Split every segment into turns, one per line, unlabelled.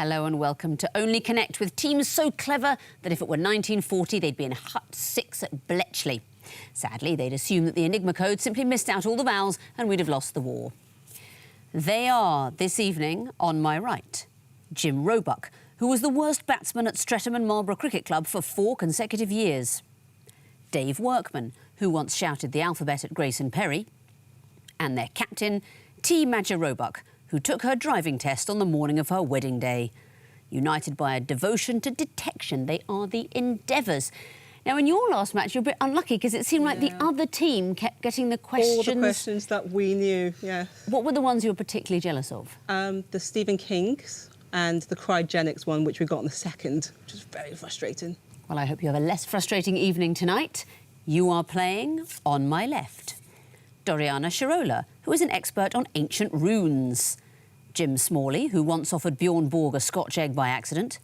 Hello and welcome to Only Connect with teams so clever that if it were 1940, they'd be in Hut 6 at Bletchley. Sadly, they'd assume that the Enigma code simply missed out all the vowels and we'd have lost the war. They are, this evening, on my right, Jim Roebuck, who was the worst batsman at Streatham and Marlborough Cricket Club for 4 consecutive years. Dave Workman, who once shouted the alphabet at Grayson Perry. And their captain, T. Madger Roebuck, who took her driving test on the morning of her wedding day. United by a devotion to detection, they are the Endeavours. Now, in your last match, you were a bit unlucky because it seemed like the other team kept getting the questions...
All the questions that we knew, yeah.
What were the ones you were particularly jealous of?
The Stephen King's and the cryogenics one, which we got on the second, which was very frustrating.
Well, I hope you have a less frustrating evening tonight. You are playing on my left. Doriana Shirola, who is an expert on ancient runes. Jim Smalley, who once offered Bjorn Borg a Scotch egg by accident.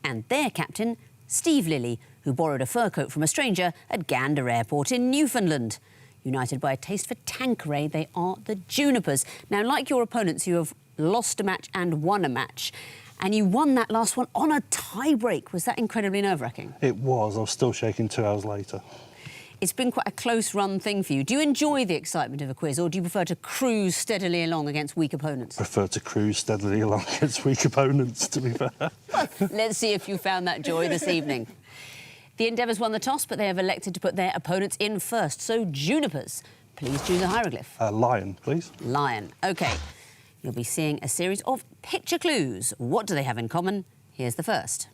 And their captain, Steve Lilly, who borrowed a fur coat from a stranger at Gander Airport in Newfoundland. United by a taste for Tanqueray, they are the Junipers. Now, like your opponents, you have lost a match and won a match. And you won that last one on a tie-break. Was that incredibly nerve-wracking?
It was. I was still shaking 2 hours later.
It's been quite a close-run thing for you. Do you enjoy the excitement of a quiz, or do you prefer to cruise steadily along against weak opponents?
Prefer to cruise steadily along against weak opponents, to be fair.
Let's see if you found that joy this evening. The Endeavours won the toss, but they have elected to put their opponents in first. So, Junipers, please choose a hieroglyph.
Lion, please.
Lion. OK. You'll be seeing a series of picture clues. What do they have in common? Here's the first.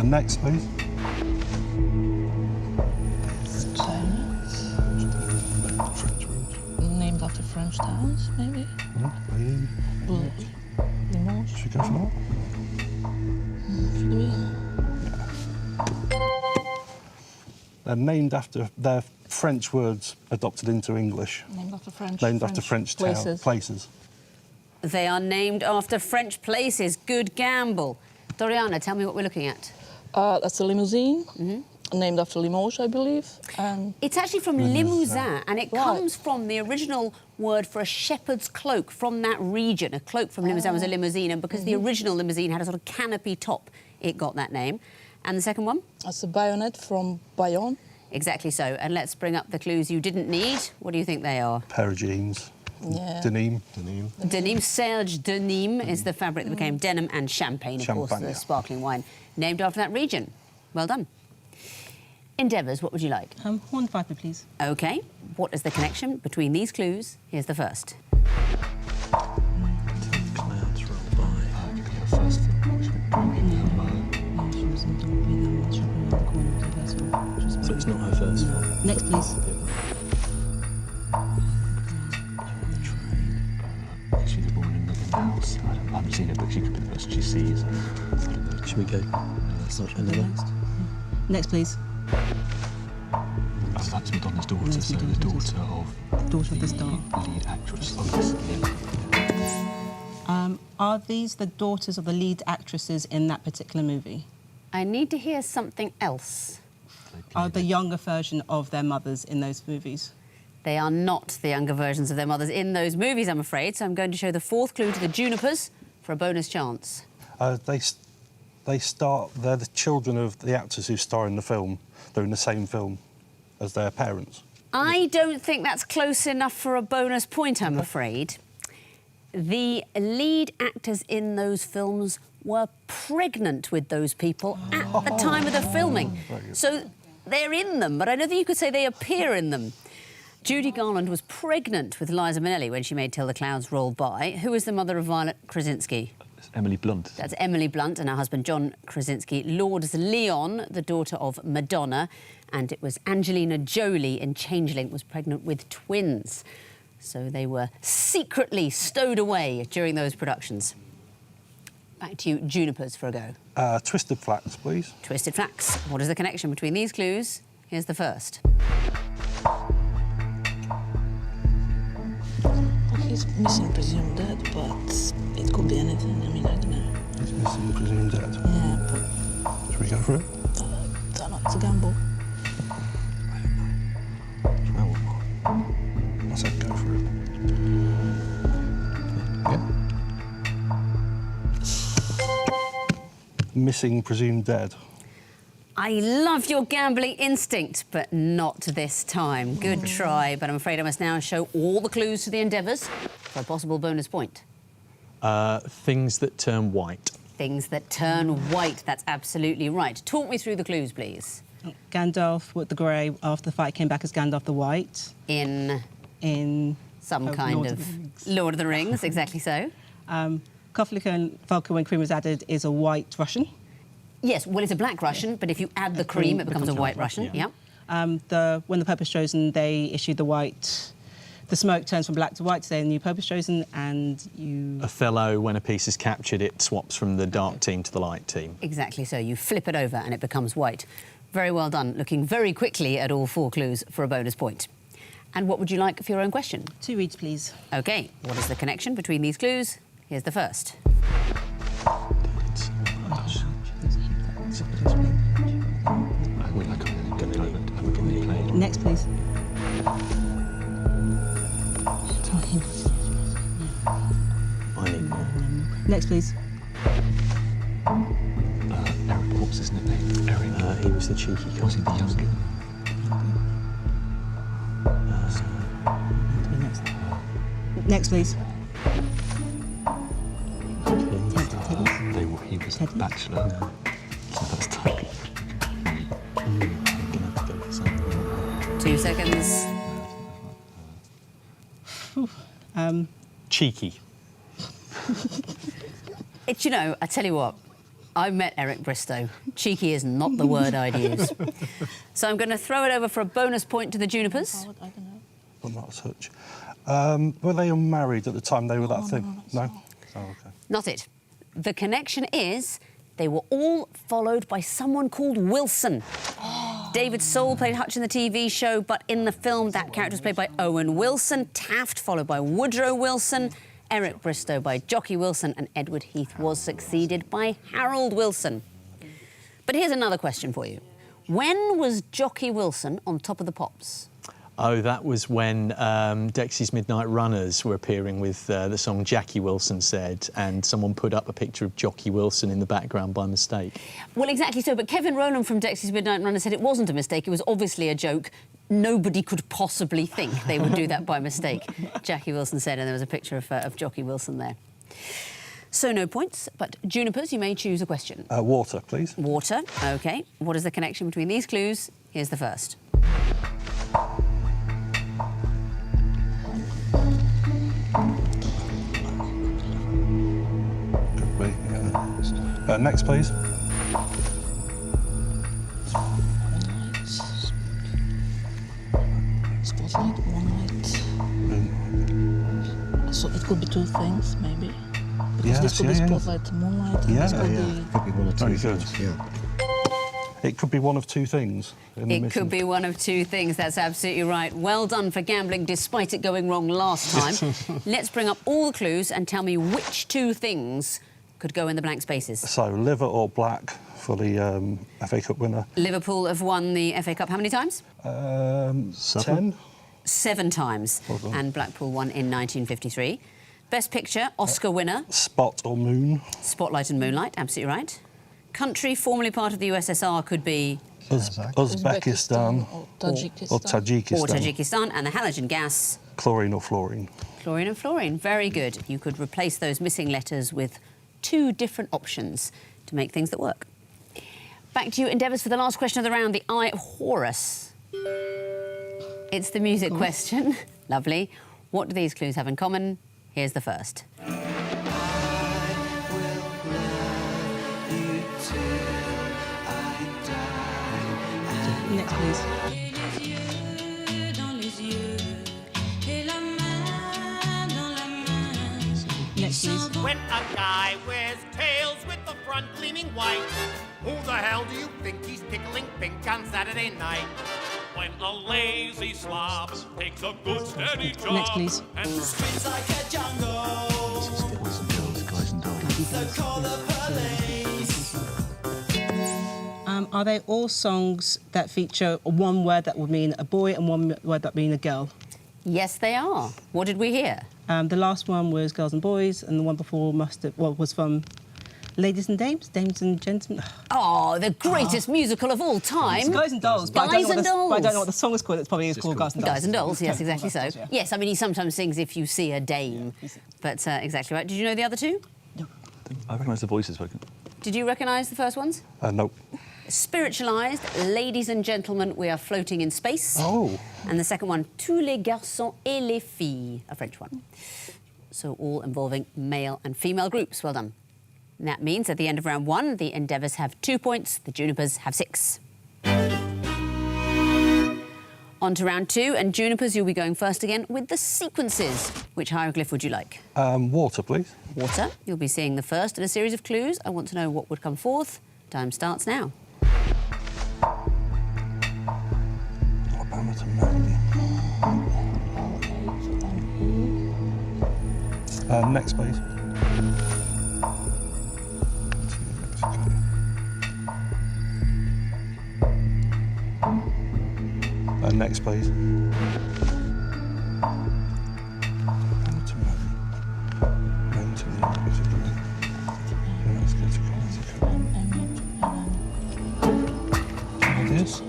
Next, please.
French words. Named after French towns, maybe?
Limoges. Should we go for that? They're named after their French words adopted into English.
Named after French.
Named after French places.
They are named after French places. Good gamble. Doriana, tell me what we're looking at.
That's a limousine, named after Limoges, I believe.
It's actually from Limousin, and it comes from the original word for a shepherd's cloak from that region. A cloak from Limousin was a limousine, and because the original limousine had a sort of canopy top, it got that name. And the second one?
That's a bayonet from Bayonne.
Exactly so. And let's bring up the clues you didn't need. What do you think they are?
Pair of jeans.
Yeah.
Denim.
Denim. Serge Denim is the fabric that became denim, and champagne, of course, the sparkling wine, named after that region. Well done. Endeavours, what would you like?
One viper, please.
OK. What is the connection between these clues? Here's the first.
Clouds roll by. So it's not her first film.
Next, please.
She's a woman in the house. I haven't seen her, but she could be the person she sees. Should we go? Another?
Next, please.
That's Madonna's daughter, so the daughter of
the star.
lead actress. Oh, yes, yeah.
Are these the daughters of the lead actresses in that particular movie?
I need to hear something else.
Are the younger version of their mothers in those movies?
They are not the younger versions of their mothers in those movies, I'm afraid, so I'm going to show the fourth clue to the Junipers for a bonus chance.
They're the children of the actors who star in the film. They're in the same film as their parents.
I don't think that's close enough for a bonus point, I'm afraid. The lead actors in those films were pregnant with those people at the time of the filming. So they're in them, but I don't think you could say they appear in them. Judy Garland was pregnant with Liza Minnelli when she made Till the Clouds Roll By. Who is the mother of Violet Krasinski?
It's Emily Blunt.
That's Emily Blunt and her husband John Krasinski. Lourdes Leon, the daughter of Madonna, and it was Angelina Jolie in Changeling, was pregnant with twins. So they were secretly stowed away during those productions. Back to you, Junipers, for a go.
Twisted Flax, please.
Twisted Flax. What is the connection between these clues? Here's the first.
He's missing, presumed dead, but it could be anything. I mean, I don't know.
He's missing, presumed dead.
Yeah, but...
Should we go for it?
Don't know, it's a gamble.
I don't know. I said go for it. missing, presumed dead.
I love your gambling instinct, but not this time. Good try, but I'm afraid I must now show all the clues to the Endeavours for a possible bonus point.
Things that turn white.
Things that turn white, that's absolutely right. Talk me through the clues, please.
Gandalf with the grey after the fight came back as Gandalf the White.
In some kind
Lord
of Lord of the Rings, exactly so.
Koflika and vodka when cream was added is a white Russian.
Yes, well, it's a black Russian, but if you add the cream, it becomes a white Russian. Yeah.
When the Pope was chosen, they issued the white. The smoke turns from black to white, so they're a new Pope is chosen, and you...
Othello, when a piece is captured, it swaps from the dark team to the light team.
Exactly so. You flip it over and it becomes white. Very well done. Looking very quickly at all 4 clues for a bonus point. And what would you like for your own question?
2 reads, please.
OK, what is the connection between these clues? Here's the first.
Next, please.
I need more.
Next, please.
Eric, what was his nickname? Eric. He was the cheeky guy. Was he the younger?
Next, please.
He was a bachelor. So that's totally...
2 seconds.
Cheeky.
It's, you know, I tell you what, I met Eric Bristow. Cheeky is not the word I'd use. So I'm going to throw it over for a bonus point to the Junipers.
I don't know.
Well, not as such. Were they unmarried at the time they were that thing? No? Oh, OK.
Not it. The connection is they were all followed by someone called Wilson. David Soul played Hutch in the TV show, but in the film, that character was played by Owen Wilson. Taft, followed by Woodrow Wilson. Eric Bristow by Jockey Wilson. And Edward Heath was succeeded by Harold Wilson. But here's another question for you. When was Jockey Wilson on Top of the Pops?
Oh, that was when Dexy's Midnight Runners were appearing with the song Jackie Wilson Said, and someone put up a picture of Jockey Wilson in the background by mistake.
Well, exactly so, but Kevin Rowland from Dexy's Midnight Runners said it wasn't a mistake, it was obviously a joke. Nobody could possibly think they would do that by mistake, Jackie Wilson said, and there was a picture of Jockey Wilson there. So no points, but Junipers, you may choose a question.
Water, please.
Water, OK. What is the connection between these clues? Here's the first.
Next, please.
Spotlight, moonlight. So it could be 2 things, maybe. Because this could be spotlight and moonlight. And this could be
one of 2 things. Yeah. It could be one of 2 things.
It could be one of 2 things, that's absolutely right. Well done for gambling, despite it going wrong last time. Let's bring up all the clues and tell me which 2 things could go in the blank spaces.
So, liver or black for the FA Cup winner?
Liverpool have won the FA Cup how many times?
10?
7 times. And Blackpool won in 1953. Best Picture, Oscar winner.
Spot or moon?
Spotlight and Moonlight, absolutely right. Country formerly part of the USSR could be...
Uzbekistan.
Or Tajikistan.
Or Tajikistan.
Or Tajikistan. And the halogen gas...
Chlorine or fluorine?
Chlorine and fluorine, very good. You could replace those missing letters with 2 different options to make things that work. Back to you, Endeavours, for the last question of the round, the Eye of Horus. It's the music question. Lovely. What do these clues have in common? Here's the first.
Next, please. Next, please.
When a guy wears tails with the front gleaming white, who the hell do you think he's tickling pink on Saturday night? When a lazy slob takes a good steady job.
Next, please.
And the streets like a jungle. So call the police.
Are they all songs that feature one word that would mean a boy and one word that would mean a girl?
Yes, they are. What did we hear?
The last one was Girls and Boys, and the one before was from Ladies and dames, dames and gentlemen.
Oh, the greatest musical of all time.
It's Guys and Dolls. But
Guys and Dolls.
I don't know what the song is called. It's probably called Guys and Dolls.
Guys and Dolls, yes, exactly so.
Dolls, yeah.
Yes, I mean, he sometimes sings If You See a Dame. But exactly right. Did you know the other two?
No.
I recognise the voices spoken.
Did you recognise the first ones?
Nope.
Spiritualised, ladies and gentlemen, we are floating in space.
Oh.
And the second one, Tous les garçons et les filles, a French one. So all involving male and female groups. Well done. And that means at the end of round 1, the Endeavours have 2 points, the Junipers have 6. On to round 2, and Junipers, you'll be going first again with the sequences. Which hieroglyph would you like?
Water, please.
Water. You'll be seeing the first of a series of clues. I want to know what would come forth. Time starts now.
Alabama to Maine. Next, please. Next, please. This.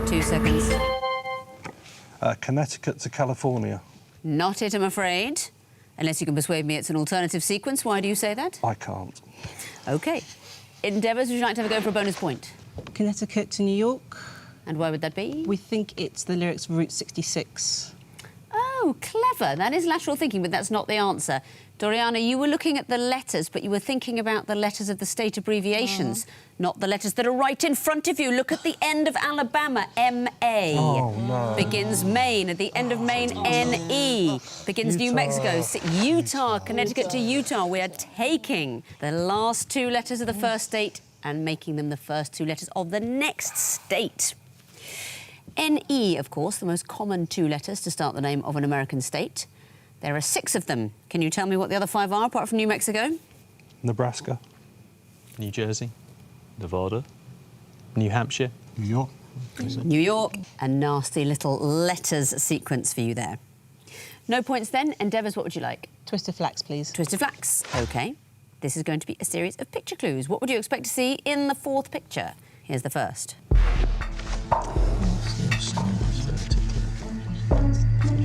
2 seconds.
Connecticut to California.
Not it, I'm afraid. Unless you can persuade me it's an alternative sequence. Why do you say that?
I can't.
OK. Endeavours, would you like to have a go for a bonus point?
Connecticut to New York.
And why would that be?
We think it's the lyrics of Route 66.
Oh, clever. That is lateral thinking, but that's not the answer. Doriana, you were looking at the letters, but you were thinking about the letters of the state abbreviations, not the letters that are right in front of you. Look at the end of Alabama, M-A.
Oh, no.
Begins Maine. At the end of Maine, N-E. Begins New Mexico. Utah, Connecticut to Utah. We are taking the last 2 letters of the first state and making them the first 2 letters of the next state. N-E, of course, the most common 2 letters to start the name of an American state. There are 6 of them. Can you tell me what the other 5 are, apart from New Mexico?
Nebraska.
New Jersey,
Nevada.
New Hampshire.
New York.
New York. A nasty little letters sequence for you there. No points then. Endeavours, what would you like?
Twisted Flax, please.
Twisted Flax. OK. This is going to be a series of picture clues. What would you expect to see in the 4th picture? Here's the first.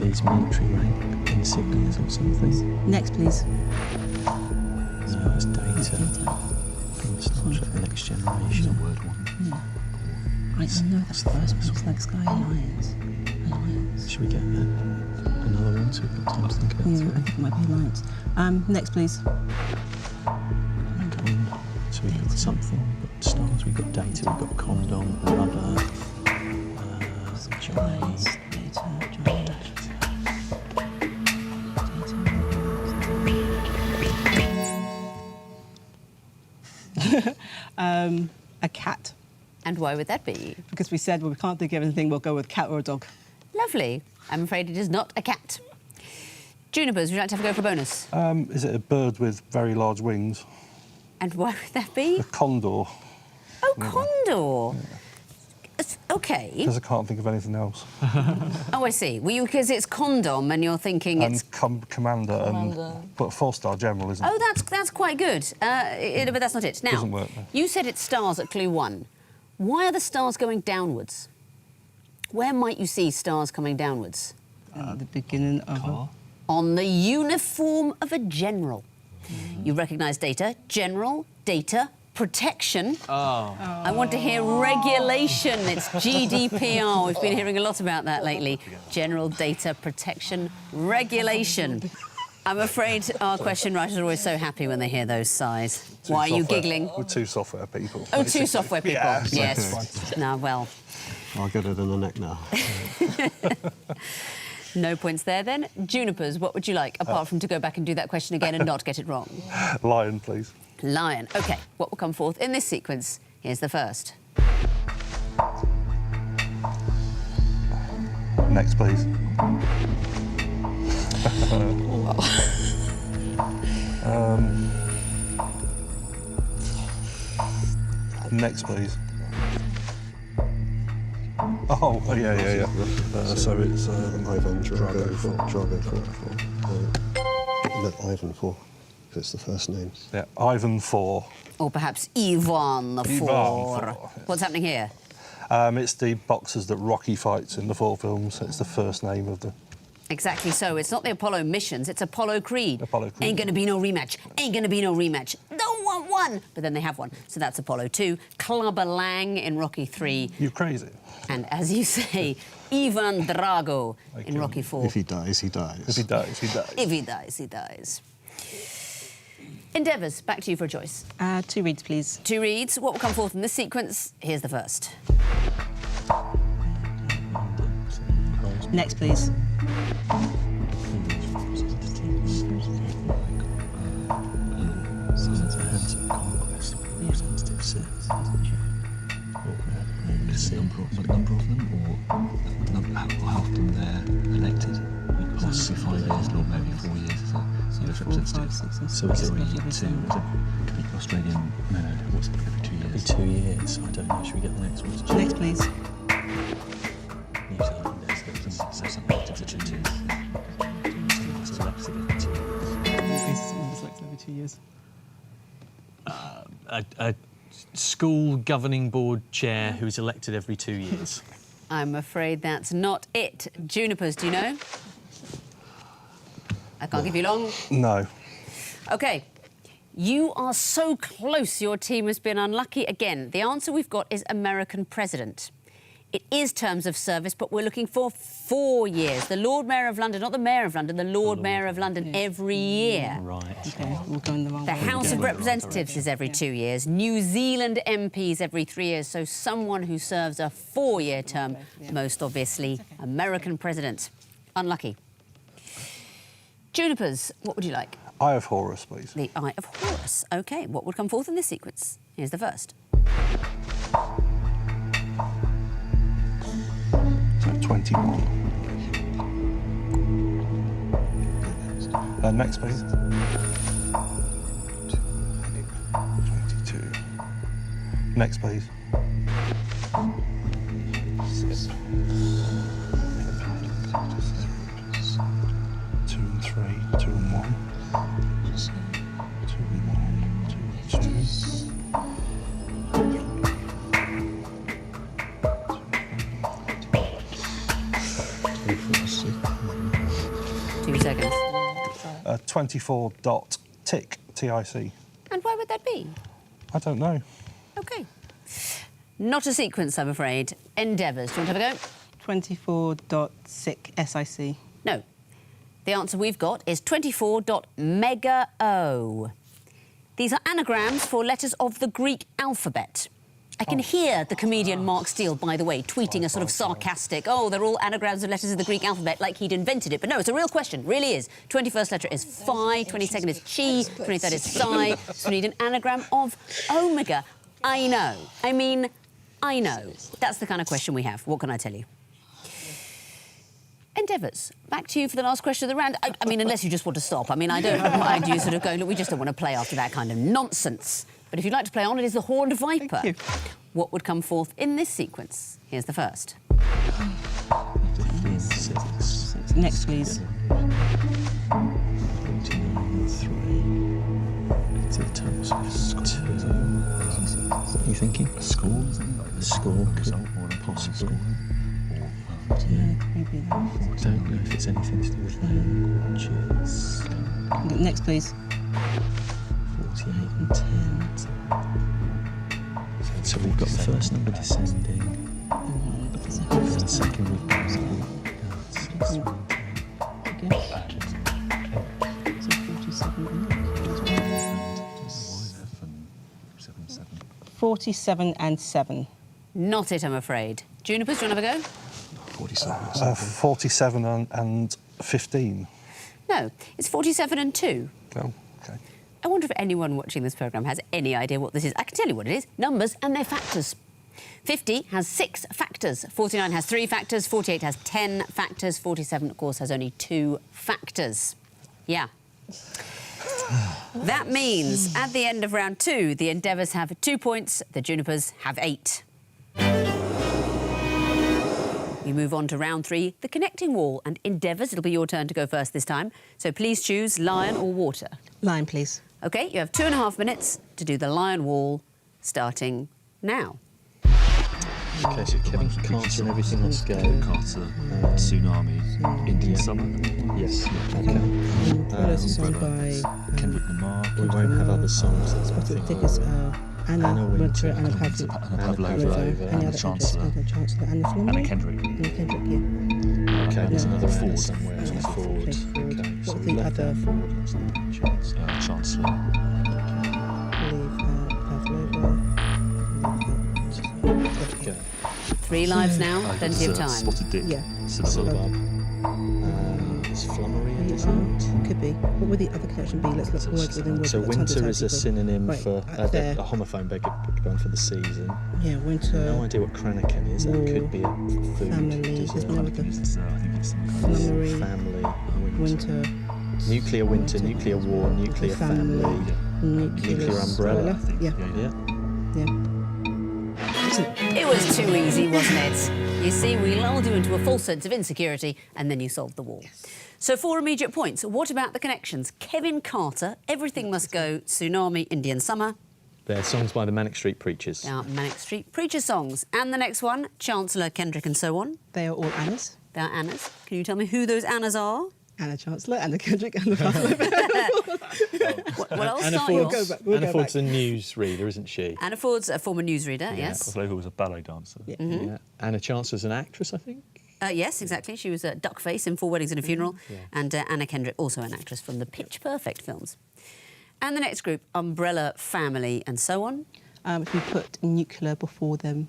These military rank insignias or something.
Next, please.
No, it's data. From Star Trek The Next Generation.
Word one.
I know that's the first one. It's like Sky Alliance. Alliance.
Should we get another one so we've got time to think about
Yeah, I
three?
think it might be Alliance. Next, please.
So we've got something, we've got stars, we've got data, we've got condom, rubber, giant.
A cat.
And why would that be?
Because we said, well, we can't think of anything, we'll go with cat or a dog.
Lovely. I'm afraid it is not a cat. Junipers, would you like to have a go for a bonus?
Is it a bird with very large wings?
And why would that be?
A condor.
Oh, condor. OK.
Because I can't think of anything else.
Oh, I see. Well, because it's condom and you're thinking it's...
And commander, and but a 4-star general, isn't it?
Oh, that's quite good. But that's not it. Now,
Doesn't work, no.
You said it's stars at clue 1. Why are the stars going downwards? Where might you see stars coming downwards?
At the beginning of a...
On the uniform of a general. You recognise data. General, data, protection. I want to hear regulation. It's GDPR. We've been hearing a lot about that lately. General data protection regulation. I'm afraid our question writers are always so happy when they hear those sighs. Why are you giggling?
We're 2 software people.
Oh,
basically.
2 software people.
Yeah,
yes. No, well.
I'll get it in the neck now.
No points there then. Junipers, what would you like, apart from to go back and do that question again and not get it wrong?
Lion, please.
Lion. OK, what will come forth in this sequence? Here's the first.
Next, please. Next, please. Oh, Oh, yeah. So it's
Ivan Drago 4. No, Ivan 4, because it's the first names.
yeah, Ivan 4.
Or perhaps Ivan the
Ivan
Four.
IV, yes.
What's happening here?
It's the boxers that Rocky fights in the 4 films. It's the first name of the...
Exactly so. It's not the Apollo missions, it's Apollo Creed.
Apollo Creed.
Ain't gonna be no rematch. Ain't gonna be no rematch. Don't want one. But then they have one. So that's Apollo 2. Clubber Lang in Rocky 3.
You crazy?
And as you say, Ivan Drago in Rocky 4.
If he dies, he dies.
If he dies, he dies.
If he dies, he dies. Endeavours, back to you for a choice.
2 reads, please.
2 reads. What will come forth in this sequence? Here's the first.
Next, please.
Number of them, or how often they're elected? Possibly 5 years, or maybe 4 years. US representatives. So it's every 2. Australian, no, what's it, every 2 years?
Every 2 years. I don't know. Should we get the next one?
Next, please.
New Zealand, there's something elected for 2 years. Someone's elected every 2 years.
Someone's elected every 2 years.
A school governing board chair who's elected every 2 years.
I'm afraid that's not it. Junipers, do you know? I can't give you long.
No.
OK. You are so close. Your team has been unlucky again. The answer we've got is American president. It is terms of service, but we're looking for 4 years. The Lord Mayor of London, not the Mayor of London, the Lord Mayor of London every year.
Right.
OK, we're going the wrong
The
way.
House of Representatives is every 2 years. New Zealand MPs every 3 years. So someone who serves a 4-year term, most obviously American president. Unlucky. Junipers, what would you like?
Eye of Horus, please.
The Eye of Horus. OK, what would come forth in this sequence? Here's the first.
So 21. Next, please. 22. Next, please. 2 and 3, 2 and 1. 2 and 1, 2 and 2.
2 seconds.
24 dot tick, T-I-C.
And why would that be?
I don't know.
OK. Not a sequence, I'm afraid. Endeavours, do you want to have a go?
24.sic, S-I-C.
No. The answer we've got is 24.mega-O. These are anagrams for letters of the Greek alphabet. I can hear the comedian Mark Steele, by the way, tweeting a sort of sarcastic, oh, they're all anagrams of letters of the Greek alphabet, like he'd invented it. But no, it's a real question, really is. 21st letter is phi, 22nd is chi, 23rd is psi. So we need an anagram of omega. I know. I mean, I know. That's the kind of question we have. What can I tell you? Endeavours, back to you for the last question of the round. I mean, unless you just want to stop. I mean, I don't mind you sort of going, look, we just don't want to play after that kind of nonsense. But if you'd like to play on, it is the Horned Viper.
Thank you.
What would come forth in this sequence? Here's the first.
Next, please.
29, 3. To the toes. 2. What are you thinking? A score? A score could possibly.
Yeah, maybe that.
I don't know if it's anything to do with languages.
Next, please.
48 and 10. So we've got the first number descending. And the second we've got 6, 1, 10.
Okay. So 47 and 7.
Not it, I'm afraid. Junipers, do you want to have a go?
47. 47 and 15.
No, it's 47 and 2.
Oh, OK.
I wonder if anyone watching this programme has any idea what this is. I can tell you what it is. Numbers and their factors. 50 has 6 factors. 49 has 3 factors. 48 has 10 factors. 47, of course, has only 2 factors. Yeah. That means at the end of round 2, the Endeavours have 2 points, the Junipers have 8. We move on to round 3, the connecting wall. And Endeavours, it'll be your turn to go first this time. So please choose lion or water.
Lion, please.
OK, you have 2.5 minutes to do the lion wall, starting now.
OK, so Kevin Carter and Everything Must Go.
Carter, Tsunami, Indian Summer.
Yes, OK.
What else is sung by
Kendrick Lamar.
We won't have other songs. That's
Spotted Dick is Anna Winter, Anna Pavlova,
Anna Chancellor,
Anna Chancellor, Anna Fleming.
Anna Kendrick.
Anna Kendrick, yeah.
OK, there's another Anna
Ford.
somewhere.
There's
Ford.
Okay,
OK,
Ford.
so
What
we
the
left
other?
that Ford. That's the
Chancellor.
I believe Pavlova.
OK.
3 lives now, plenty of time.
Spotted Dick.
Yeah.
Syllabub.
It's flummery, is it?
Could be. What would the other connection be? Let's look words within words.
So
We've got tons of
winter is a
people.
synonym
Right,
for
there.
a homophone, beg your pardon, for the season.
Yeah, winter.
No idea what Kranaken is. That
War,
could be a food.
family,
dessert.
there's one other.
I think it's some kind of
Flummery,
Family,
winter,
nuclear winter, nuclear war, nuclear family, nuclear umbrella.
Yeah,
Yeah.
yeah.
It was too easy, wasn't it? You see, we lulled you into a false sense of insecurity and then you solved the wall. So 4 immediate points. What about the connections? Kevin Carter, Everything Must Go, Tsunami, Indian Summer.
They're songs by the Manic Street Preachers.
They are Manic Street Preacher songs. And the next one, Chancellor, Kendrick and so on.
They are all Annas.
They are Annas. Can you tell me who those Annas are?
Anna Chancellor, Anna Kendrick, Anna Pavlova.
What else
Anna
are yours?
Ford's,
We'll
Anna
go
Ford's
back.
a newsreader, isn't she?
Anna Ford's a former newsreader, yes.
Pavlova was a ballet dancer.
Yeah.
Yeah. Anna Chancellor's an actress, I think.
Yes, exactly. She was Duckface in 4 Weddings and a Funeral. And Anna Kendrick, also an actress from the Pitch Perfect films. And the next group, Umbrella, Family and so on.
If we put nuclear before them.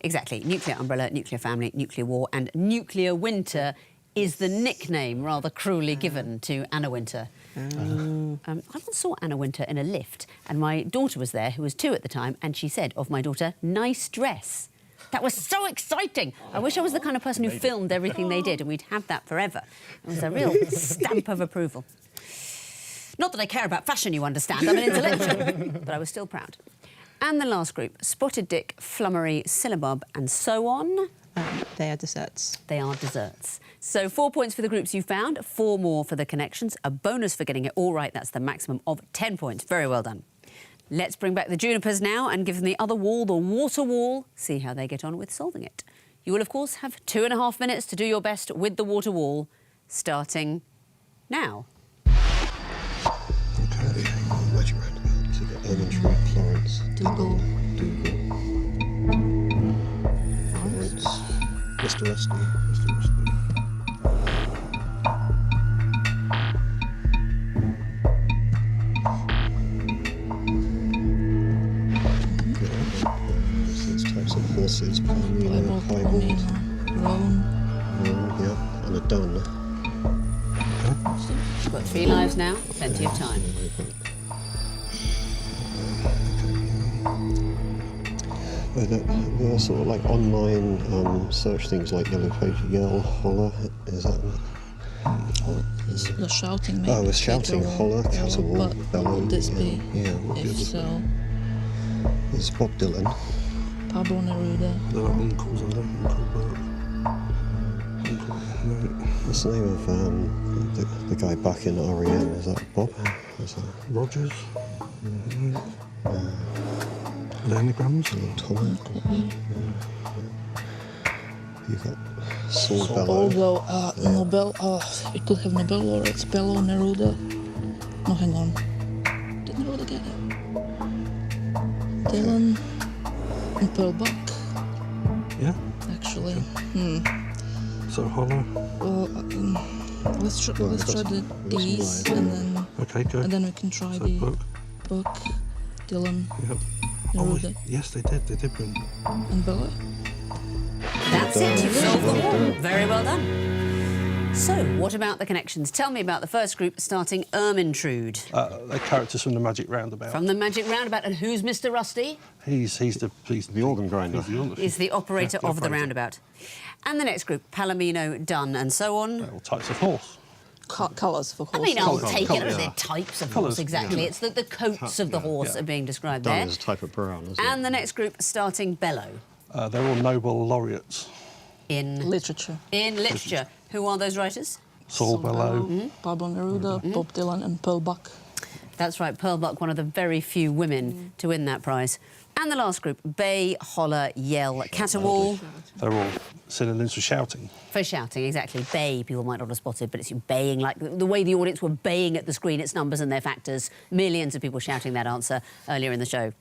Exactly. Nuclear Umbrella, Nuclear Family, Nuclear War and Nuclear Winter is the nickname rather cruelly given to Anna Winter. I once saw Anna Winter in a lift and my daughter was there, who was 2 at the time, and she said of my daughter, nice dress. That was so exciting. I wish I was the kind of person who filmed everything they did and we'd have that forever. It was a real stamp of approval. Not that I care about fashion, you understand. I'm an intellectual. But I was still proud. And the last group, Spotted Dick, Flummery, Syllabub and so on.
They are desserts.
They are desserts. So 4 points for the groups you found, 4 more for the connections, a bonus for getting it all right. That's the maximum of 10 points. Very well done. Let's bring back the Junipers now and give them the other wall, the water wall. See how they get on with solving it. You will, of course, have 2.5 minutes to do your best with the water wall, starting now.
Okay, magic roundabout. So you've got Ermine, Florence,
Dougal.
Florence, Mr. Rusty. There's types of horses, Palomino, Piebald,
Roan.
yeah, and a dun.
You've got 3 lives now, plenty of time.
There are sort of like online search things like Yellow Page, Yell, Holler. Is that?
The shouting maybe.
Oh, it's shouting, holler, caterwaul,
But
bellow.
would this be?
Yeah, what
If
good is
so,
It's Bob Dylan.
Pablo Neruda.
There are uncles, I don't Uncle Bert.
What's the name of the guy back in REM? Is that Bob? Is that
Rogers. Lanagrams.
Tom? You've got Saul Bellow.
Although Nobel, we could have Nobel laureates, Bello, Neruda. No, hang on. Did Neruda get it? Dylan and Pearl Buck,
Yeah.
actually.
So Holler.
Well, let's try the D's and
Okay, good.
then we can try
So
the
Buck.
Buck, Dylan,
Yep.
Neruda,
Yes, they did. They did win.
and Bello.
That's it, you've solved the wall. Very well done. So, what about the connections? Tell me about the first group, starting Ermintrude.
They're characters from the Magic Roundabout.
From the Magic Roundabout. And who's Mr. Rusty?
He's the
organ grinder.
Is the operator
Yeah, the
of the
operator.
roundabout. And the next group, Palomino, Dunn and so on.
All types of horse.
Colours for
I
horses.
mean, I'll
Colours,
take it.
colours,
They're
yeah.
types of
Colours,
horse, exactly.
yeah.
It's the coats of the horse are being described
Dun
there.
is a type of brown, isn't it?
And the next group, starting Bellow.
They're all Nobel laureates.
In
Literature.
In literature. Who are those writers?
Saul Bellow.
Pablo Neruda, Bob Dylan and Pearl Buck.
That's right, Pearl Buck, one of the very few women to win that prize. And the last group, bay, holler, yell, caterwaul.
They're all synonyms for shouting.
For shouting, exactly. Bay, people might not have spotted, but it's you baying, like the way the audience were baying at the screen, its numbers and their factors. Millions of people shouting that answer earlier in the show.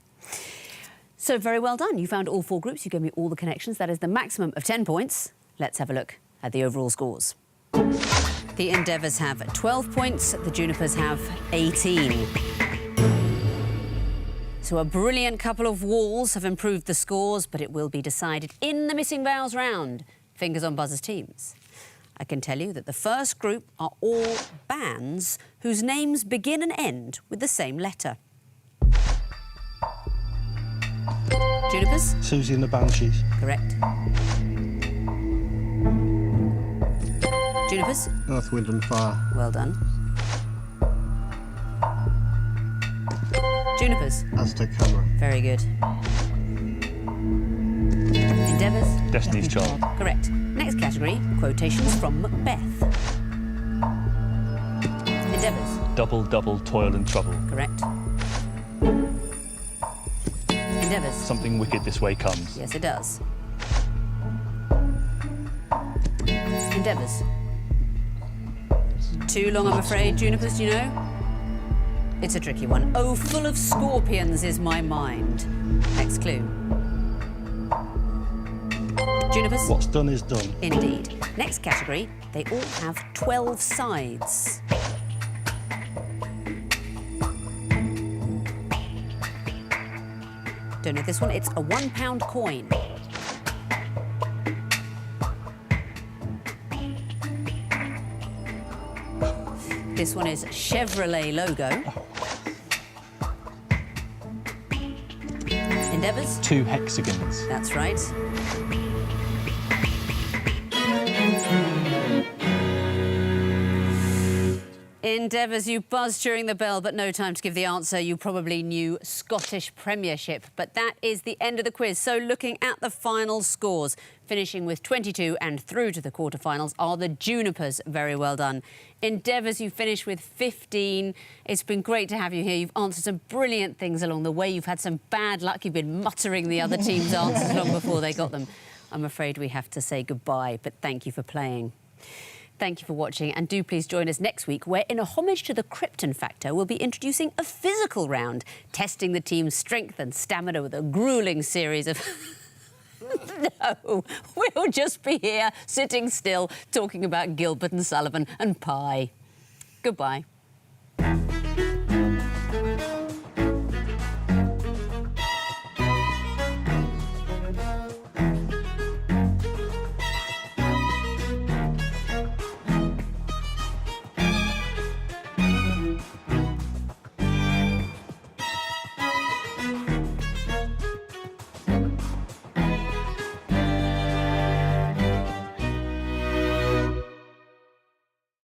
So very well done. You found all 4 groups. You gave me all the connections. That is the maximum of 10 points. Let's have a look at the overall scores. The Endeavours have 12 points. The Junipers have 18. So a brilliant couple of walls have improved the scores, but it will be decided in the missing vowels round. Fingers on buzzers teams. I can tell you that the first group are all bands whose names begin and end with the same letter. Junipers?
Susie and the Banshees.
Correct. Junipers?
Earth, Wind and Fire.
Well done. Junipers?
Aztec Hammer.
Very good. Endeavours?
Destiny's Child.
Correct. Next category, quotations from Macbeth. Endeavours?
Double, double, toil and trouble.
Correct. Endeavours?
Something wicked this way comes.
Yes, it does. Endeavours? Too long, I'm afraid. Junipers, do you know? It's a tricky one. Oh, full of scorpions is my mind. Next clue. Junipers?
What's done is done.
Indeed. Next category, they all have 12 sides. Don't know this one. It's a £1 coin. This one is Chevrolet logo. Endeavours?
2 hexagons.
That's right. Endeavours, you buzzed during the bell, but no time to give the answer. You probably knew Scottish Premiership, but that is the end of the quiz. So looking at the final scores, finishing with 22 and through to the quarterfinals are the Junipers. Very well done. Endeavours, you finished with 15. It's been great to have you here. You've answered some brilliant things along the way. You've had some bad luck. You've been muttering the other team's answers long before they got them. I'm afraid we have to say goodbye, but thank you for playing. Thank you for watching, and do please join us next week where, in a homage to the Krypton factor, we'll be introducing a physical round, testing the team's strength and stamina with a gruelling series of... No, we'll just be here, sitting still, talking about Gilbert and Sullivan and pie. Goodbye.